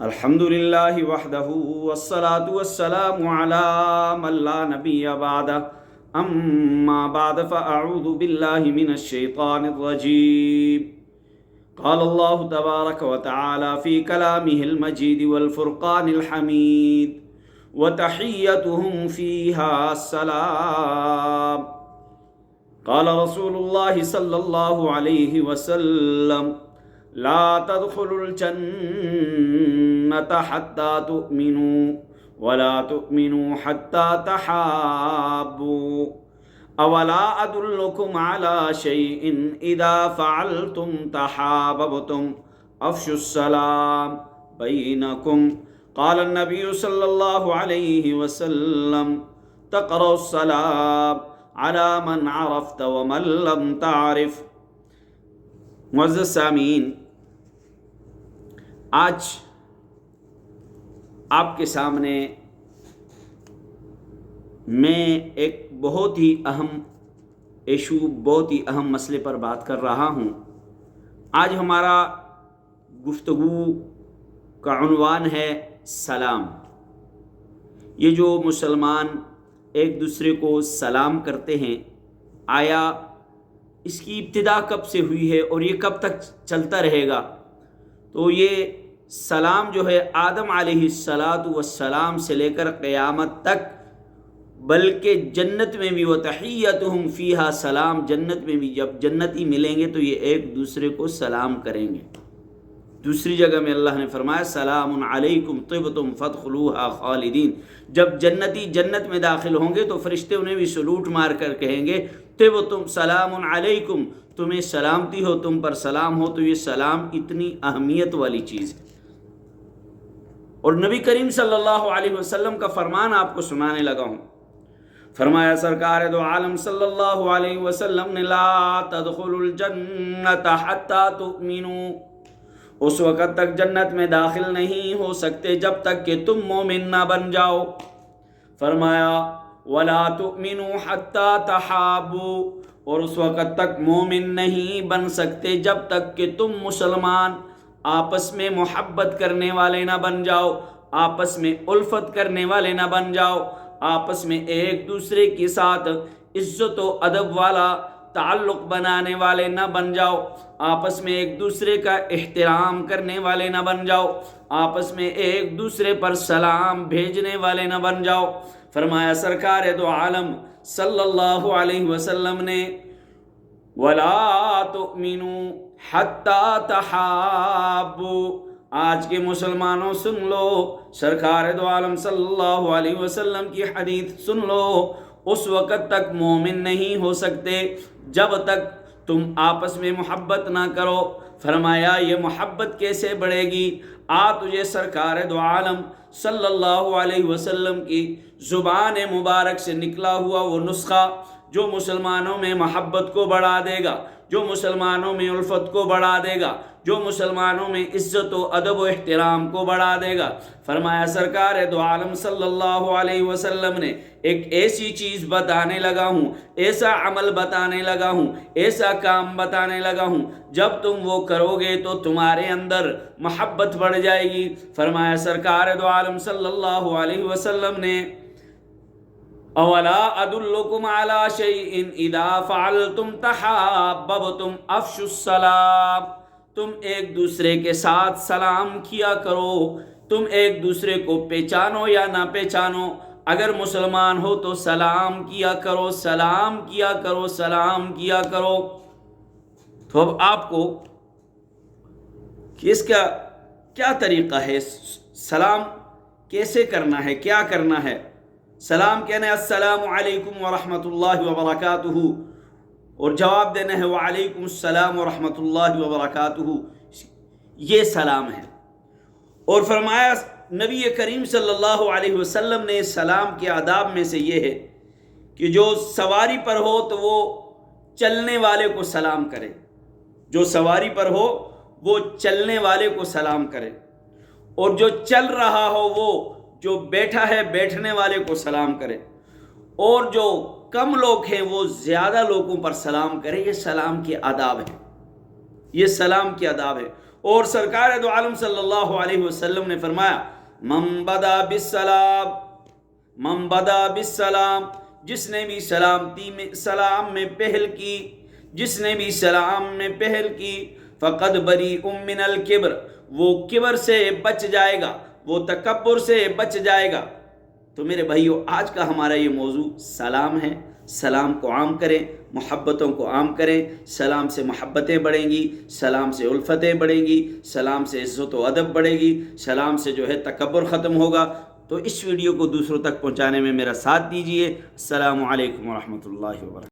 الحمد للہ وحدہ والصلاة والسلام علی من لا نبی بعدہ اما بعد فاعوذ باللہ من الشیطان الرجیم قال اللہ تبارک وتعالی فی کلامہ المجید والفرقان الحمید وتحیتهم فیہا السلام قال رسول اللہ صلی اللہ علیہ وسلم لا تدخلوا الجنة حتى تؤمنوا ولا تؤمنوا حتى تحابوا اولا ادلكم على شيء اذا فعلتم تحاببتم افشوا السلام بينكم قال النبي صلى الله عليه وسلم تقرأ السلام على من عرفت ومن لم تعرف۔ معزز سامعین، آج آپ کے سامنے میں ایک بہت ہی اہم ایشو، بہت ہی اہم مسئلے پر بات کر رہا ہوں۔ آج ہمارا گفتگو کا عنوان ہے سلام۔ یہ جو مسلمان ایک دوسرے کو سلام کرتے ہیں، آیا اس کی ابتدا کب سے ہوئی ہے اور یہ کب تک چلتا رہے گا؟ تو یہ سلام جو ہے آدم علیہ السلام سے لے کر قیامت تک، بلکہ جنت میں بھی وَتَحِيَّتُهُمْ فِيهَا سلام، جنت میں بھی جب جنتی ملیں گے تو یہ ایک دوسرے کو سلام کریں گے۔ دوسری جگہ میں اللہ نے فرمایا سلام علیکم طبتم فادخلوها خالدین۔ جب جنتی جنت میں داخل ہوں گے تو فرشتے انہیں بھی سلوٹ مار کر کہیں گے طبتم سلام علیکم، تمہیں سلامتی ہو، تم پر سلام ہو۔ تو یہ سلام اتنی اہمیت والی چیز ہے، اور نبی کریم صلی اللہ علیہ وسلم کا فرمان آپ کو سنانے لگا ہوں۔ فرمایا سرکار دو عالم صلی اللہ علیہ وسلم نے لا تدخلوا الجنت حتی تؤمنوا، اس وقت تک جنت میں داخل نہیں ہو سکتے جب تک کہ تم مومن نہ بن جاؤ۔ فرمایا وَلَا تُؤْمِنُوا حَتَّى تَحَابُوا، اور اس وقت تک مومن نہیں بن سکتے جب تک کہ تم مسلمان آپس میں محبت کرنے والے نہ بن جاؤ، آپس میں الفت کرنے والے نہ بن جاؤ، آپس میں ایک دوسرے کے ساتھ عزت و ادب والا تعلق بنانے والے نہ بن جاؤ، آپس میں ایک دوسرے کا احترام کرنے والے نہ بن جاؤ، آپس میں ایک دوسرے پر سلام بھیجنے والے نہ بن جاؤ۔ فرمایا سرکار دو عالم صلی اللہ علیہ وسلم نے وَلَا تُؤْمِنُوا حَتَّى تَحَابُوا، آج کے مسلمانوں سن لو، سرکار دو عالم صلی اللہ علیہ وسلم کی حدیث سن لو، اس وقت تک مومن نہیں ہو سکتے جب تک تم آپس میں محبت نہ کرو۔ فرمایا یہ محبت کیسے بڑھے گی؟ تجھے سرکار دو عالم صلی اللہ علیہ وسلم کی زبان مبارک سے نکلا ہوا وہ نسخہ جو مسلمانوں میں محبت کو بڑھا دے گا، جو مسلمانوں میں الفت کو بڑھا دے گا، جو مسلمانوں میں عزت و ادب و احترام کو بڑھا دے گا۔ فرمایا سرکار دو عالم صلی اللہ علیہ وسلم نے ایک ایسی چیز بتانے لگا ہوں، ایسا عمل بتانے لگا ہوں، ایسا کام بتانے لگا ہوں، جب تم وہ کرو گے تو تمہارے اندر محبت بڑھ جائے گی۔ فرمایا سرکار دو عالم صلی اللہ علیہ وسلم نے اولا ادلکم علی شیء اذا فعلتم تحاببتم افشوا السلام، تم ایک دوسرے کے ساتھ سلام کیا کرو، تم ایک دوسرے کو پہچانو یا نہ پہچانو، اگر مسلمان ہو تو سلام کیا کرو، سلام کیا کرو، سلام کیا کرو۔ تو اب آپ کو کہ اس کا کیا طریقہ ہے، سلام کیسے کرنا ہے، کیا کرنا ہے؟ سلام کہنا ہے السلام علیکم ورحمۃ اللہ وبرکاتہ، اور جواب دینا ہے وعلیکم السلام ورحمۃ اللہ وبرکاتہ، یہ سلام ہے۔ اور فرمایا نبی کریم صلی اللہ علیہ وسلم نے سلام کے آداب میں سے یہ ہے کہ جو سواری پر ہو تو وہ چلنے والے کو سلام کرے، جو سواری پر ہو وہ چلنے والے کو سلام کرے، اور جو چل رہا ہو وہ جو بیٹھا ہے بیٹھنے والے کو سلام کرے، اور جو کم لوگ ہیں وہ زیادہ لوگوں پر سلام کریں. یہ سلام کے آداب ہیں، یہ سلام کے آداب ہے. اور سرکار دو عالم صلی اللہ علیہ وسلم نے فرمایا من بدا بالسلام، جس نے بھی سلام میں پہل کی، فقد بریء من الکبر، وہ کبر سے بچ جائے گا، وہ تکبر سے بچ جائے گا۔ تو میرے بھائیو، آج کا ہمارا یہ موضوع سلام ہے۔ سلام کو عام کریں، محبتوں کو عام کریں۔ سلام سے محبتیں بڑھیں گی، سلام سے الفتیں بڑھیں گی، سلام سے عزت و ادب بڑھے گی، سلام سے جو ہے تکبر ختم ہوگا۔ تو اس ویڈیو کو دوسروں تک پہنچانے میں میرا ساتھ دیجیے۔ السلام علیکم ورحمۃ اللہ وبرکاتہ۔